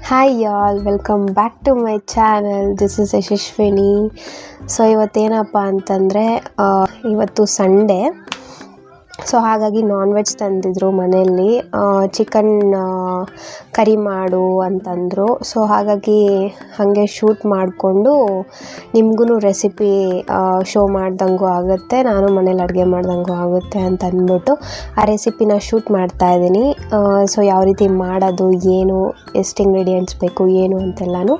Hi all, welcome back to my channel. This is Yashaswini. So ಇವತ್ತೇನಪ್ಪ ಅಂತಂದರೆ ಇವತ್ತು Sunday. So ಹಾಗಾಗಿ ನಾನ್ ವೆಜ್ ತಂದಿದ್ರು ಮನೆಯಲ್ಲಿ. ಚಿಕನ್ ಕರಿ ಮಾಡು ಅಂತಂದರು. ಸೊ ಹಾಗಾಗಿ ಹಾಗೆ ಶೂಟ್ ಮಾಡಿಕೊಂಡು ನಿಮಗೂ ರೆಸಿಪಿ ಶೋ ಮಾಡ್ದಂಗೂ ಆಗುತ್ತೆ, ನಾನು ಮನೇಲಿ ಅಡುಗೆ ಮಾಡ್ದಂಗೂ ಆಗುತ್ತೆ ಅಂತ ಅಂದ್ಬಿಟ್ಟು ಆ ರೆಸಿಪಿನ ಶೂಟ್ ಮಾಡ್ತಾಯಿದ್ದೀನಿ. ಸೊ ಯಾವ ರೀತಿ ಮಾಡೋದು, ಏನು, ಎಷ್ಟು ಇಂಗ್ರೀಡಿಯೆಂಟ್ಸ್ ಬೇಕು, ಏನು ಅಂತೆಲ್ಲನೂ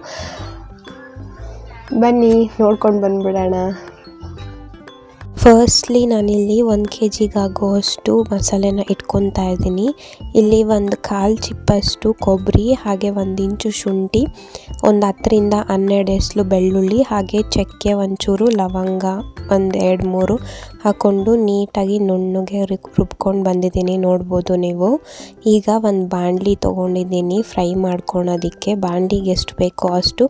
ಬನ್ನಿ ನೋಡ್ಕೊಂಡು ಬಂದುಬಿಡೋಣ. ಫಸ್ಟ್ಲಿ ನಾನಿಲ್ಲಿ 1 kg ಆಗುವಷ್ಟು ಮಸಾಲೆನ ಇಟ್ಕೊತಾ ಇದ್ದೀನಿ. ಇಲ್ಲಿ 1/4 ಚಿಪ್ಪಷ್ಟು ಕೊಬ್ಬರಿ, ಹಾಗೆ 1 ಇಂಚು ಶುಂಠಿ, ಒಂದು 10ರಿಂದ 12 ಎಸಳು ಬೆಳ್ಳುಳ್ಳಿ, ಹಾಗೆ ಚಕ್ಕೆ, ಒಂಚೂರು ಲವಂಗ, 1-2-3 ಹಾಕ್ಕೊಂಡು ನೀಟಾಗಿ ನುಣ್ಣಗೆ ರುಬ್ಕೊಂಡು ಬಂದಿದ್ದೀನಿ, ನೋಡ್ಬೋದು ನೀವು. ಈಗ ಒಂದು ಬಾಣಲಿ ತೊಗೊಂಡಿದ್ದೀನಿ ಫ್ರೈ ಮಾಡ್ಕೊಳೋದಕ್ಕೆ. ಬಾಣಲಿಗೆ ಎಷ್ಟು ಬೇಕೋ ಅಷ್ಟು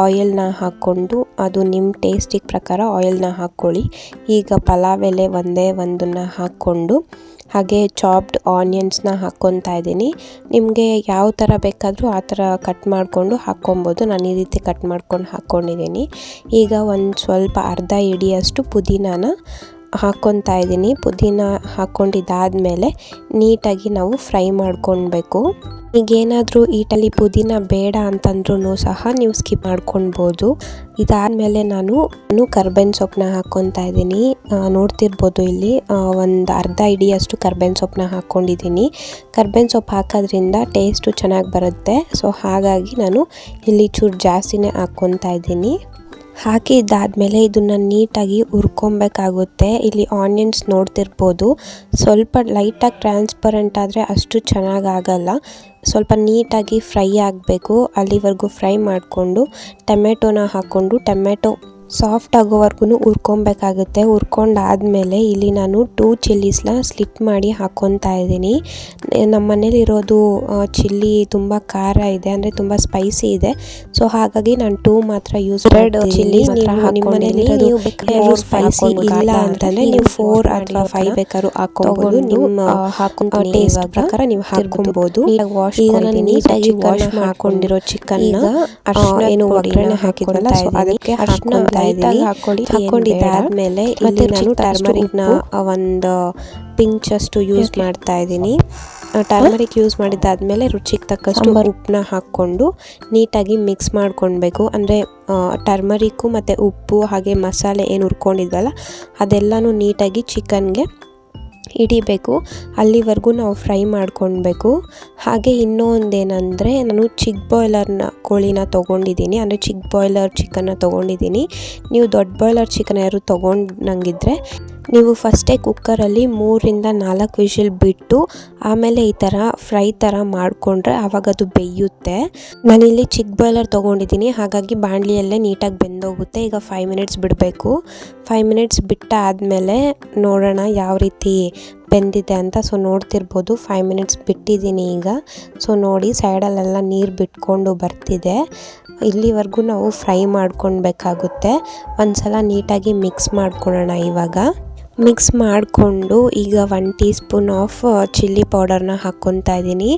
ಆಯಿಲ್ನ ಹಾಕ್ಕೊಂಡು, ಅದು ನಿಮ್ಮ ಟೇಸ್ಟಿಗೆ ಪ್ರಕಾರ ಆಯಿಲ್ನ ಹಾಕ್ಕೊಳ್ಳಿ. ಈಗ ಪಲಾವ್ ಎಲೆ ಒಂದೇ ಒಂದನ್ನು ಹಾಕ್ಕೊಂಡು ಹಾಗೆ ಚಾಪ್ಡ್ ಆನಿಯನ್ಸ್ನ ಹಾಕ್ಕೊತಾ ಇದ್ದೀನಿ. ನಿಮಗೆ ಯಾವ ಥರ ಬೇಕಾದರೂ ಆ ಥರ ಕಟ್ ಮಾಡಿಕೊಂಡು ಹಾಕ್ಕೊಬೋದು. ನಾನು ಈ ರೀತಿ ಕಟ್ ಮಾಡ್ಕೊಂಡು ಹಾಕ್ಕೊಂಡಿದ್ದೀನಿ. ಈಗ ಒಂದು ಸ್ವಲ್ಪ ಅರ್ಧ ಹಿಡಿಯಷ್ಟು ಪುದೀನಾನ ಹಾಕ್ಕೊತಾ ಇದ್ದೀನಿ. ಪುದೀನ ಹಾಕ್ಕೊಂಡಿದ್ದಾದಮೇಲೆ ನೀಟಾಗಿ ನಾವು ಫ್ರೈ ಮಾಡ್ಕೊಳ್ಬೇಕು. ಈಗೇನಾದರೂ ಈಟಲ್ಲಿ ಪುದೀನ ಬೇಡ ಅಂತಂದ್ರೂ ಸಹ ನೀವು ಸ್ಕಿಪ್ ಮಾಡ್ಕೊಳ್ಬೋದು. ಇದಾದಮೇಲೆ ನಾನು ಕರ್ಬೇವಿನ ಸೊಪ್ಪನ್ನ ಹಾಕ್ಕೊತಾ ಇದ್ದೀನಿ. ನೋಡ್ತಿರ್ಬೋದು ಇಲ್ಲಿ ಒಂದು ಅರ್ಧ ಹಿಡಿಯಷ್ಟು ಕರ್ಬೇವಿನ ಸೊಪ್ಪನ್ನ ಹಾಕ್ಕೊಂಡಿದ್ದೀನಿ. ಕರ್ಬೇವಿನ ಸೊಪ್ಪು ಹಾಕೋದ್ರಿಂದ ಟೇಸ್ಟು ಚೆನ್ನಾಗಿ ಬರುತ್ತೆ. ಸೊ ಹಾಗಾಗಿ ನಾನು ಇಲ್ಲಿ ಚೂರು ಜಾಸ್ತಿನೇ ಹಾಕ್ಕೊತಾ ಇದ್ದೀನಿ. ಹಾಕಿದ್ದಾದಮೇಲೆ ಇದನ್ನು ನೀಟಾಗಿ ಹುರ್ಕೊಬೇಕಾಗುತ್ತೆ. ಇಲ್ಲಿ ಆನಿಯನ್ಸ್ ನೋಡ್ತಿರ್ಬೋದು, ಸ್ವಲ್ಪ ಲೈಟಾಗಿ ಟ್ರಾನ್ಸ್ಪರೆಂಟ್ ಆದರೆ ಅಷ್ಟು ಚೆನ್ನಾಗಾಗಲ್ಲ. ಸ್ವಲ್ಪ ನೀಟಾಗಿ ಫ್ರೈ ಆಗಬೇಕು, ಅಲ್ಲಿವರೆಗೂ ಫ್ರೈ ಮಾಡಿಕೊಂಡು ಟೊಮೆಟೊನ ಹಾಕ್ಕೊಂಡು ಟೊಮೆಟೊ ಸಾಫ್ಟ್ ಆಗೋವರೆಗೂ ಹುರ್ಕೊಬೇಕಾಗುತ್ತೆ. ಹುರ್ಕೊಂಡಾದಮೇಲೆ ಇಲ್ಲಿ ನಾನು 2 ಚಿಲ್ಲೀಸ್ನ ಸ್ಲಿಟ್ ಮಾಡಿ ಹಾಕ್ಕೊತಾ ಇದ್ದೀನಿ. ನಮ್ಮ ಮನೇಲಿರೋದು ಚಿಲ್ಲಿ ತುಂಬ ಖಾರ ಇದೆ, ಅಂದರೆ ತುಂಬ ಸ್ಪೈಸಿ ಇದೆ. ಸೊ ಹಾಗಾಗಿ ನಾನು 2 ಮಾತ್ರ ಯೂಸ್ ಮಾಡ್ತೀನಿ. ಚಿಲ್ಲಿ ನಿಮ್ಮ ಮನೇಲಿ ನೀವು ಸ್ಪೈಸಿ ಇಲ್ಲ ಅಂತಂದರೆ ನೀವು 4 ಅಥವಾ 5 ಬೇಕಾದ್ರೂ ಹಾಕ್ಕೊಬೋದು. ನಿಮ್ಮ ಹಾಕೊಂಡು ಟೇಸ್ಟ್ ಪ್ರಕಾರ ನೀವು ಹಾಕ್ಕೊಬೋದು. ಈಗ ನಾನು ನೀಟಾಗಿ ವಾಶ್ ಮಾಡ್ಕೊಂಡಿರೋ ಚಿಕನ್ ಏನು ಒಗ್ಗರಣೆ ಹಾಕಿದ್ವಲ್ಲ, ಸೊ ಅದಕ್ಕೆ ಹಾಕೊಂಡಿದ್ದಾದ್ಮೇಲೆ ಇಲ್ಲಿ ನಾನು ಟರ್ಮರಿಕ್ನ ಒಂದು ಪಿಂಚಷ್ಟು ಯೂಸ್ ಮಾಡ್ತಾ ಇದ್ದೀನಿ. ಟರ್ಮರಿಕ್ ಯೂಸ್ ಮಾಡಿದ್ದಾದಮೇಲೆ ರುಚಿಗೆ ತಕ್ಕಷ್ಟು ಉಪ್ಪನ್ನ ಹಾಕ್ಕೊಂಡು ನೀಟಾಗಿ ಮಿಕ್ಸ್ ಮಾಡ್ಕೊಳ್ಬೇಕು. ಅಂದರೆ ಟರ್ಮರಿಕ್ಕು ಮತ್ತು ಉಪ್ಪು ಹಾಗೆ ಮಸಾಲೆ ಏನು ಹುರ್ಕೊಂಡಿದ್ವಲ್ಲ ಅದೆಲ್ಲನೂ ನೀಟಾಗಿ ಚಿಕನ್ಗೆ ಹಿಡಿಬೇಕು. ಅಲ್ಲಿವರೆಗೂ ನಾವು ಫ್ರೈ ಮಾಡ್ಕೊಳ್ಬೇಕು. ಹಾಗೆ ಇನ್ನೊಂದೇನೆಂದರೆ ನಾನು ಚಿಕ್ ಬಾಯ್ಲರ್ನ ಕೋಳಿನ ತೊಗೊಂಡಿದ್ದೀನಿ, ಅಂದರೆ ಚಿಕ್ ಬಾಯ್ಲರ್ ಚಿಕನ್ನ ತೊಗೊಂಡಿದ್ದೀನಿ. ನೀವು ದೊಡ್ಡ ಬಾಯ್ಲರ್ ಚಿಕನ್ ಯಾರು ತೊಗೊಂಡಂಗಿದ್ರೆ ನೀವು ಫಸ್ಟೇ ಕುಕ್ಕರಲ್ಲಿ 3ರಿಂದ 4 ವಿಷಲ್ ಬಿಟ್ಟು ಆಮೇಲೆ ಈ ಥರ ಫ್ರೈ ಥರ ಮಾಡಿಕೊಂಡ್ರೆ ಆವಾಗ ಅದು ಬೇಯುತ್ತೆ. ನಾನಿಲ್ಲಿ ಚಿಕ್ ಬಾಯ್ಲರ್ ತೊಗೊಂಡಿದ್ದೀನಿ, ಹಾಗಾಗಿ ಬಾಣಲಿಯಲ್ಲೇ ನೀಟಾಗಿ ಬೆಂದೋಗುತ್ತೆ. ಈಗ 5 ಮಿನಿಟ್ಸ್ ಬಿಡಬೇಕು. 5 ಮಿನಿಟ್ಸ್ ಬಿಟ್ಟಾದಮೇಲೆ ನೋಡೋಣ ಯಾವ ರೀತಿ ಬೆಂದಿದೆ ಅಂತ. ಸೊ ನೋಡ್ತಿರ್ಬೋದು 5 ಮಿನಿಟ್ಸ್ ಬಿಟ್ಟಿದ್ದೀನಿ ಈಗ. ಸೊ ನೋಡಿ ಸೈಡಲ್ಲೆಲ್ಲ ನೀರು ಬಿಟ್ಕೊಂಡು ಬರ್ತಿದೆ. ಇಲ್ಲಿವರೆಗೂ ನಾವು ಫ್ರೈ ಮಾಡ್ಕೊಳ್ಬೇಕಾಗುತ್ತೆ. ಒಂದ್ಸಲ ನೀಟಾಗಿ ಮಿಕ್ಸ್ ಮಾಡ್ಕೊಳ್ಳೋಣ. ಇವಾಗ ಮಿಕ್ಸ್ ಮಾಡಿಕೊಂಡು ಈಗ 1 ಟೀ ಸ್ಪೂನ್ ಆಫ್ ಚಿಲ್ಲಿ ಪೌಡರ್ನ ಹಾಕ್ಕೊತಾ ಇದ್ದೀನಿ.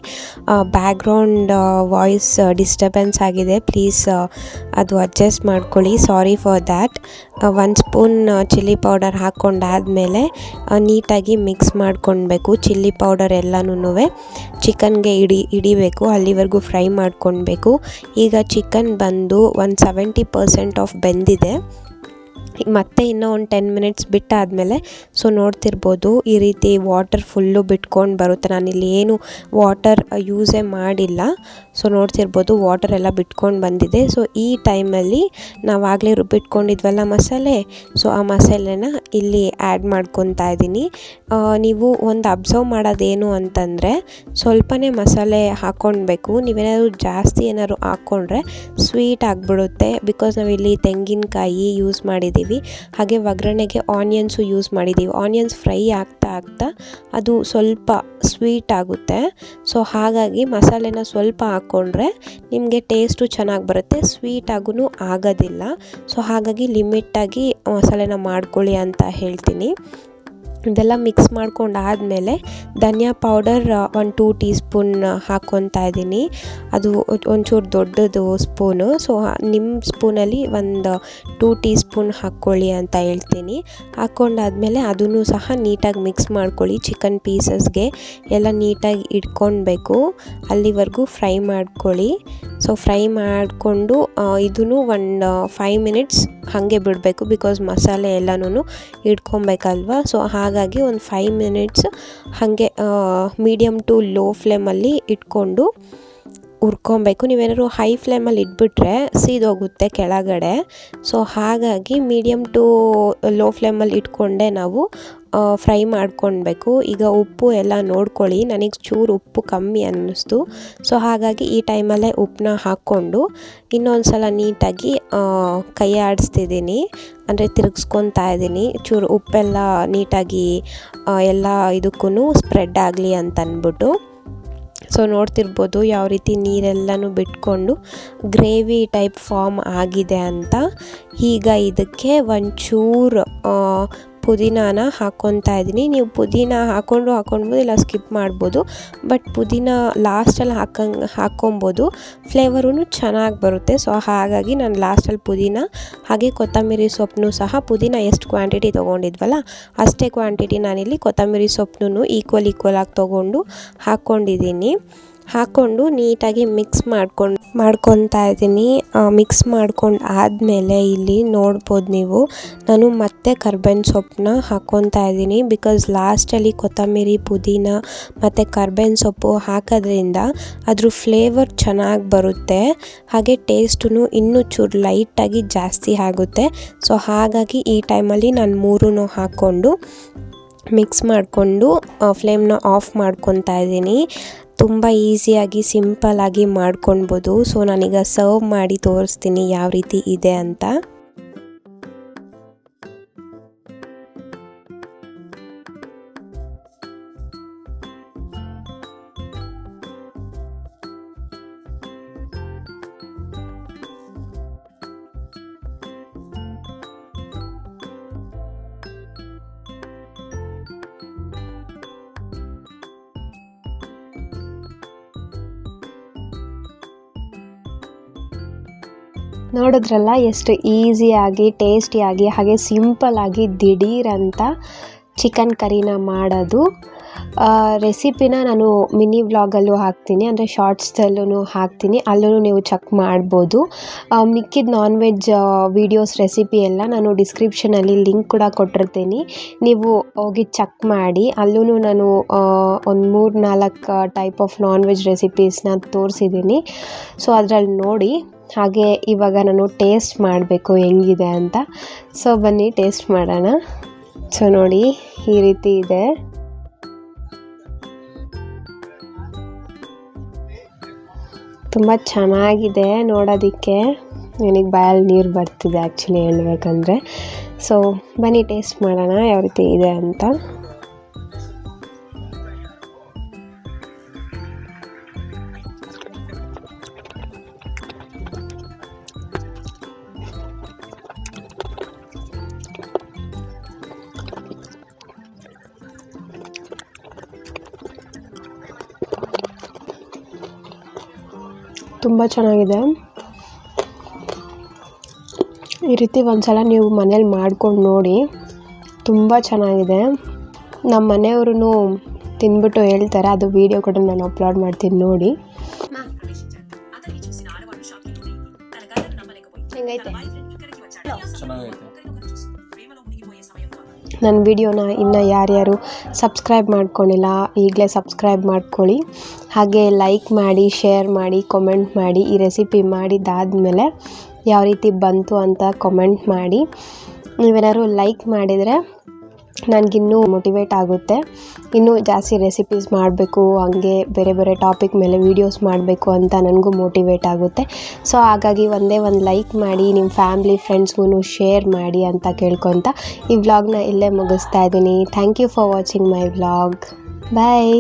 ಬ್ಯಾಕ್ಗ್ರೌಂಡ್ ವಾಯ್ಸ್ ಡಿಸ್ಟರ್ಬೆನ್ಸ್ ಆಗಿದೆ, ಪ್ಲೀಸ್ ಅದು ಅಡ್ಜಸ್ಟ್ ಮಾಡ್ಕೊಳ್ಳಿ, sorry for that. 1 spoon chilli powder ಹಾಕ್ಕೊಂಡಾದಮೇಲೆ ನೀಟಾಗಿ ಮಿಕ್ಸ್ ಮಾಡ್ಕೊಳ್ಬೇಕು. ಚಿಲ್ಲಿ ಪೌಡರ್ ಎಲ್ಲನೂ ಚಿಕನ್ಗೆ ಹಿಡಿಬೇಕು, ಅಲ್ಲಿವರೆಗೂ ಫ್ರೈ ಮಾಡ್ಕೊಳ್ಬೇಕು. ಈಗ ಚಿಕನ್ ಬಂದು 70% ಆಫ್ ಬೆಂದಿದೆ. ಮತ್ತೆ ಇನ್ನೂ ಒಂದು 10 ಮಿನಿಟ್ಸ್ ಬಿಟ್ಟಾದಮೇಲೆ ಸೊ ನೋಡ್ತಿರ್ಬೋದು ಈ ರೀತಿ ವಾಟರ್ ಫುಲ್ಲು ಬಿಟ್ಕೊಂಡು ಬರುತ್ತೆ. ನಾನಿಲ್ಲಿ ಏನು ವಾಟರ್ ಯೂಸೇ ಮಾಡಿಲ್ಲ. ಸೊ ನೋಡ್ತಿರ್ಬೋದು ವಾಟರ್ ಎಲ್ಲ ಬಿಟ್ಕೊಂಡು ಬಂದಿದೆ. ಸೊ ಈ ಟೈಮಲ್ಲಿ ನಾವಾಗಲೇ ರುಬ್ಬಿಟ್ಕೊಂಡಿದ್ವಲ್ಲ ಮಸಾಲೆ, ಸೊ ಆ ಮಸಾಲೆನ ಇಲ್ಲಿ ಆ್ಯಡ್ ಮಾಡ್ಕೊತಾ ಇದ್ದೀನಿ. ನೀವು ಒಂದು ಅಬ್ಸರ್ವ್ ಮಾಡೋದೇನು ಅಂತಂದರೆ ಸ್ವಲ್ಪನೇ ಮಸಾಲೆ ಹಾಕ್ಕೊಳ್ಬೇಕು. ನೀವೇನಾದ್ರು ಜಾಸ್ತಿ ಏನಾದ್ರು ಹಾಕ್ಕೊಂಡ್ರೆ ಸ್ವೀಟ್ ಆಗಿಬಿಡುತ್ತೆ. ಬಿಕಾಸ್ ನಾವಿಲ್ಲಿ ತೆಂಗಿನಕಾಯಿ ಯೂಸ್ ಮಾಡಿದ್ದೀವಿ, ಹಾಗೆ ಒಗ್ಗರಣೆಗೆ ಆನಿಯನ್ಸು ಯೂಸ್ ಮಾಡಿದ್ದೀವಿ. ಆನಿಯನ್ಸ್ ಫ್ರೈ ಆಗ್ತಾ ಅದು ಸ್ವಲ್ಪ ಸ್ವೀಟ್ ಆಗುತ್ತೆ. ಸೊ ಹಾಗಾಗಿ ಮಸಾಲೆನ ಸ್ವಲ್ಪ ಹಾಕ್ಕೊಂಡ್ರೆ ನಿಮಗೆ ಟೇಸ್ಟು ಚೆನ್ನಾಗಿ ಬರುತ್ತೆ, ಸ್ವೀಟ್ ಆಗೂ ಆಗೋದಿಲ್ಲ. ಸೊ ಹಾಗಾಗಿ ಲಿಮಿಟಾಗಿ ಮಸಾಲೆನ ಮಾಡ್ಕೊಳ್ಳಿ ಅಂತ ಹೇಳ್ತೀನಿ. ಇದೆಲ್ಲ ಮಿಕ್ಸ್ ಮಾಡ್ಕೊಂಡು ಆದಮೇಲೆ ಧನಿಯಾ ಪೌಡರ್ 1-2 ಟೀ ಸ್ಪೂನ್ ಹಾಕ್ಕೊತಾ ಇದ್ದೀನಿ. ಅದು ಒಂಚೂರು ದೊಡ್ಡದು ಸ್ಪೂನು, ಸೊ ನಿಮ್ಮ ಸ್ಪೂನಲ್ಲಿ ಒಂದು 2 ಟೀ ಸ್ಪೂನ್ ಹಾಕ್ಕೊಳ್ಳಿ ಅಂತ ಹೇಳ್ತೀನಿ. ಹಾಕ್ಕೊಂಡಾದ್ಮೇಲೆ ಅದನ್ನು ಸಹ ನೀಟಾಗಿ ಮಿಕ್ಸ್ ಮಾಡ್ಕೊಳ್ಳಿ. ಚಿಕನ್ ಪೀಸಸ್ಗೆ ಎಲ್ಲ ನೀಟಾಗಿ ಇಟ್ಕೊಳ್ಬೇಕು, ಅಲ್ಲಿವರೆಗೂ ಫ್ರೈ ಮಾಡ್ಕೊಳ್ಳಿ. ಸೊ ಫ್ರೈ ಮಾಡಿಕೊಂಡು ಇದನ್ನು ಒಂದು 5 ಮಿನಿಟ್ಸ್ ಹಾಗೆ ಬಿಡಬೇಕು, ಬಿಕಾಸ್ ಮಸಾಲೆ ಎಲ್ಲನೂ ಇಟ್ಕೊಬೇಕಲ್ವ. ಸೊ ಹಾಗಾಗಿ ಒಂದು 5 ಮಿನಿಟ್ಸ್ ಹಾಗೆ ಮೀಡಿಯಮ್ ಟು ಲೋ ಫ್ಲೇಮಲ್ಲಿ ಇಟ್ಕೊಂಡು ಹುರ್ಕೊಬೇಕು. ನೀವೇನಾದ್ರು ಹೈ ಫ್ಲೇಮಲ್ಲಿ ಇಟ್ಬಿಟ್ರೆ ಸೀದೋಗುತ್ತೆ ಕೆಳಗಡೆ. ಸೊ ಹಾಗಾಗಿ ಮೀಡಿಯಮ್ ಟು ಲೋ ಫ್ಲೇಮಲ್ಲಿ ಇಟ್ಕೊಂಡೆ ನಾವು ಫ್ರೈ ಮಾಡ್ಕೊಳ್ಬೇಕು. ಈಗ ಉಪ್ಪು ಎಲ್ಲ ನೋಡ್ಕೊಳ್ಳಿ, ನನಗೆ ಚೂರು ಉಪ್ಪು ಕಮ್ಮಿ ಅನ್ನಿಸ್ತು. ಸೊ ಹಾಗಾಗಿ ಈ ಟೈಮಲ್ಲೇ ಉಪ್ಪನ್ನ ಹಾಕ್ಕೊಂಡು ಇನ್ನೊಂದು ಸಲ ನೀಟಾಗಿ ಕೈ ಆಡಿಸ್ತಿದ್ದೀನಿ, ಅಂದರೆ ತಿರುಗಿಸ್ಕೊತಾ ಇದ್ದೀನಿ. ಚೂರು ಉಪ್ಪೆಲ್ಲ ನೀಟಾಗಿ ಎಲ್ಲ ಇದಕ್ಕೂ ಸ್ಪ್ರೆಡ್ ಆಗಲಿ ಅಂತ ಅಂದ್ಬಿಟ್ಟು. ಸೊ ನೋಡ್ತಿರ್ಬೋದು ಯಾವ ರೀತಿ ನೀರೆಲ್ಲನೂ ಬಿಟ್ಕೊಂಡು ಗ್ರೇವಿ ಟೈಪ್ ಫಾರ್ಮ್ ಆಗಿದೆ ಅಂತ. ಈಗ ಇದಕ್ಕೆ ಒಂಚೂರು ಪುದೀನಾನ ಹಾಕ್ಕೊತಾ ಇದ್ದೀನಿ. ನೀವು ಪುದೀನ ಹಾಕ್ಕೊಳ್ಬೋದು, ಇಲ್ಲ ಸ್ಕಿಪ್ ಮಾಡ್ಬೋದು. ಬಟ್ ಪುದೀನ ಲಾಸ್ಟಲ್ಲಿ ಹಾಕ್ಕೊಬೋದು, ಫ್ಲೇವರೂ ಚೆನ್ನಾಗಿ ಬರುತ್ತೆ. ಸೊ ಹಾಗಾಗಿ ನಾನು ಲಾಸ್ಟಲ್ಲಿ ಪುದೀನ ಹಾಗೆ ಕೊತ್ತಂಬರಿ ಸೊಪ್ಪನ್ನು ಸಹ, ಪುದೀನ ಎಷ್ಟು ಕ್ವಾಂಟಿಟಿ ತೊಗೊಂಡಿದ್ವಲ್ಲ ಅಷ್ಟೇ ಕ್ವಾಂಟಿಟಿ ನಾನಿಲ್ಲಿ ಕೊತ್ತಂಬರಿ ಸೊಪ್ಪನ್ನು ಈಕ್ವಲ್ ಆಗಿ ತೊಗೊಂಡು ಹಾಕ್ಕೊಂಡಿದ್ದೀನಿ. ಹಾಕ್ಕೊಂಡು ನೀಟಾಗಿ ಮಿಕ್ಸ್ ಮಾಡ್ಕೊತಾ ಇದ್ದೀನಿ. ಮಿಕ್ಸ್ ಮಾಡ್ಕೊಂಡು ಆದಮೇಲೆ ಇಲ್ಲಿ ನೋಡ್ಬೋದು ನೀವು, ನಾನು ಮತ್ತೆ ಕರ್ಬೇವಿನ ಸೊಪ್ಪನ್ನ ಹಾಕ್ಕೊತಾ ಇದ್ದೀನಿ. ಬಿಕಾಸ್ ಲಾಸ್ಟಲ್ಲಿ ಕೊತ್ತಂಬರಿ, ಪುದೀನ ಮತ್ತು ಕರ್ಬೇವಿನ ಸೊಪ್ಪು ಹಾಕೋದ್ರಿಂದ ಅದ್ರ ಫ್ಲೇವರ್ ಚೆನ್ನಾಗಿ ಬರುತ್ತೆ, ಹಾಗೆ ಟೇಸ್ಟೂ ಇನ್ನೂ ಚೂರು ಲೈಟಾಗಿ ಜಾಸ್ತಿ ಆಗುತ್ತೆ. ಸೊ ಹಾಗಾಗಿ ಈ ಟೈಮಲ್ಲಿ ನಾನು 3 ಹಾಕ್ಕೊಂಡು ಮಿಕ್ಸ್ ಮಾಡಿಕೊಂಡು ಫ್ಲೇಮ್ನ ಆಫ್ ಮಾಡ್ಕೊತಾ ಇದ್ದೀನಿ. ತುಂಬ ಈಸಿಯಾಗಿ ಸಿಂಪಲ್ಲಾಗಿ ಮಾಡ್ಕೊಳ್ಬೋದು. ಸೊ ನಾನೀಗ ಸರ್ವ್ ಮಾಡಿ ತೋರಿಸ್ತೀನಿ ಯಾವ ರೀತಿ ಇದೆ ಅಂತ. ನೋಡಿದ್ರಲ್ಲ ಎಷ್ಟು ಈಸಿಯಾಗಿ, ಟೇಸ್ಟಿಯಾಗಿ, ಹಾಗೆ ಸಿಂಪಲ್ಲಾಗಿ ದಿಢೀರಂತ ಚಿಕನ್ ಕರಿನ ಮಾಡೋದು. ರೆಸಿಪಿನ ನಾನು ಮಿನಿ ವ್ಲಾಗಲ್ಲೂ ಹಾಕ್ತೀನಿ, ಅಂದರೆ ಶಾರ್ಟ್ಸಲ್ಲೂ ಹಾಕ್ತೀನಿ, ಅಲ್ಲೂ ನೀವು ಚೆಕ್ ಮಾಡ್ಬೋದು. ಮಿಕ್ಕಿದ ನಾನ್ ವೆಜ್ ವೀಡಿಯೋಸ್ ರೆಸಿಪಿ ಎಲ್ಲ ನಾನು ಡಿಸ್ಕ್ರಿಪ್ಷನಲ್ಲಿ ಲಿಂಕ್ ಕೂಡ ಕೊಟ್ಟಿರ್ತೀನಿ, ನೀವು ಹೋಗಿ ಚೆಕ್ ಮಾಡಿ. ಅಲ್ಲೂ ನಾನು ಒಂದು 3-4 ಟೈಪ್ ಆಫ್ ನಾನ್ ವೆಜ್ ರೆಸಿಪೀಸ್ನ ತೋರಿಸಿದ್ದೀನಿ. ಸೊ ಅದರಲ್ಲಿ ನೋಡಿ. ಹಾಗೆ ಇವಾಗ ನಾನು ಟೇಸ್ಟ್ ಮಾಡಬೇಕು ಹೆಂಗಿದೆ ಅಂತ. ಸೊ ಬನ್ನಿ ಟೇಸ್ಟ್ ಮಾಡೋಣ. ಸೊ ನೋಡಿ ಈ ರೀತಿ ಇದೆ. ತುಂಬ ಚೆನ್ನಾಗಿದೆ ನೋಡೋದಕ್ಕೆ, ನನಗೆ ಬಾಯಲ್ಲಿ ನೀರು ಬರ್ತಿದೆ ಆ್ಯಕ್ಚುಲಿ ಹೇಳ್ಬೇಕಂದ್ರೆ. ಸೊ ಬನ್ನಿ ಟೇಸ್ಟ್ ಮಾಡೋಣ ಯಾವ ರೀತಿ ಇದೆ ಅಂತ. ತುಂಬ ಚೆನ್ನಾಗಿದೆ. ಈ ರೀತಿ ಒಂದ್ಸಲ ನೀವು ಮನೇಲಿ ಮಾಡ್ಕೊಂಡು ನೋಡಿ, ತುಂಬ ಚೆನ್ನಾಗಿದೆ. ನಮ್ಮ ಮನೆಯವರು ತಿಂದ್ಬಿಟ್ಟು ಹೇಳ್ತಾರೆ, ಅದು ವಿಡಿಯೋ ಕೂಡ ನಾನು ಅಪ್ಲೋಡ್ ಮಾಡ್ತೀನಿ ನೋಡಿ. ಹೆಂಗೈತೆ? ನನ್ನ ವಿಡಿಯೋನ ಇನ್ನು ಯಾರ್ಯಾರು ಸಬ್ಸ್ಕ್ರೈಬ್ ಮಾಡ್ಕೊಂಡಿಲ್ಲ ಈಗಲೇ ಸಬ್ಸ್ಕ್ರೈಬ್ ಮಾಡ್ಕೊಳ್ಳಿ. ಹಾಗೆ ಲೈಕ್ ಮಾಡಿ, ಶೇರ್ ಮಾಡಿ, ಕಮೆಂಟ್ ಮಾಡಿ. ಈ ರೆಸಿಪಿ ಮಾಡಿದ್ದಾದಮೇಲೆ ಯಾವ ರೀತಿ ಬಂತು ಅಂತ ಕಮೆಂಟ್ ಮಾಡಿ. ನೀವೇನಾದ್ರು ಲೈಕ್ ಮಾಡಿದರೆ ನನಗಿನ್ನೂ ಮೋಟಿವೇಟ್ ಆಗುತ್ತೆ, ಇನ್ನೂ ಜಾಸ್ತಿ ರೆಸಿಪೀಸ್ ಮಾಡಬೇಕು, ಹಂಗೆ ಬೇರೆ ಬೇರೆ ಟಾಪಿಕ್ ಮೇಲೆ ವೀಡಿಯೋಸ್ ಮಾಡಬೇಕು ಅಂತ ನನಗೂ ಮೋಟಿವೇಟ್ ಆಗುತ್ತೆ. ಸೊ ಹಾಗಾಗಿ ಒಂದೇ ಒಂದು ಲೈಕ್ ಮಾಡಿ, ನಿಮ್ಮ ಫ್ಯಾಮ್ಲಿ ಫ್ರೆಂಡ್ಸ್ಗೂ ಶೇರ್ ಮಾಡಿ ಅಂತ ಕೇಳ್ಕೊತ ಈ ವ್ಲಾಗ್ನ ಇಲ್ಲೇ ಮುಗಿಸ್ತಾ ಇದ್ದೀನಿ. Thank you for watching my vlog. Bye.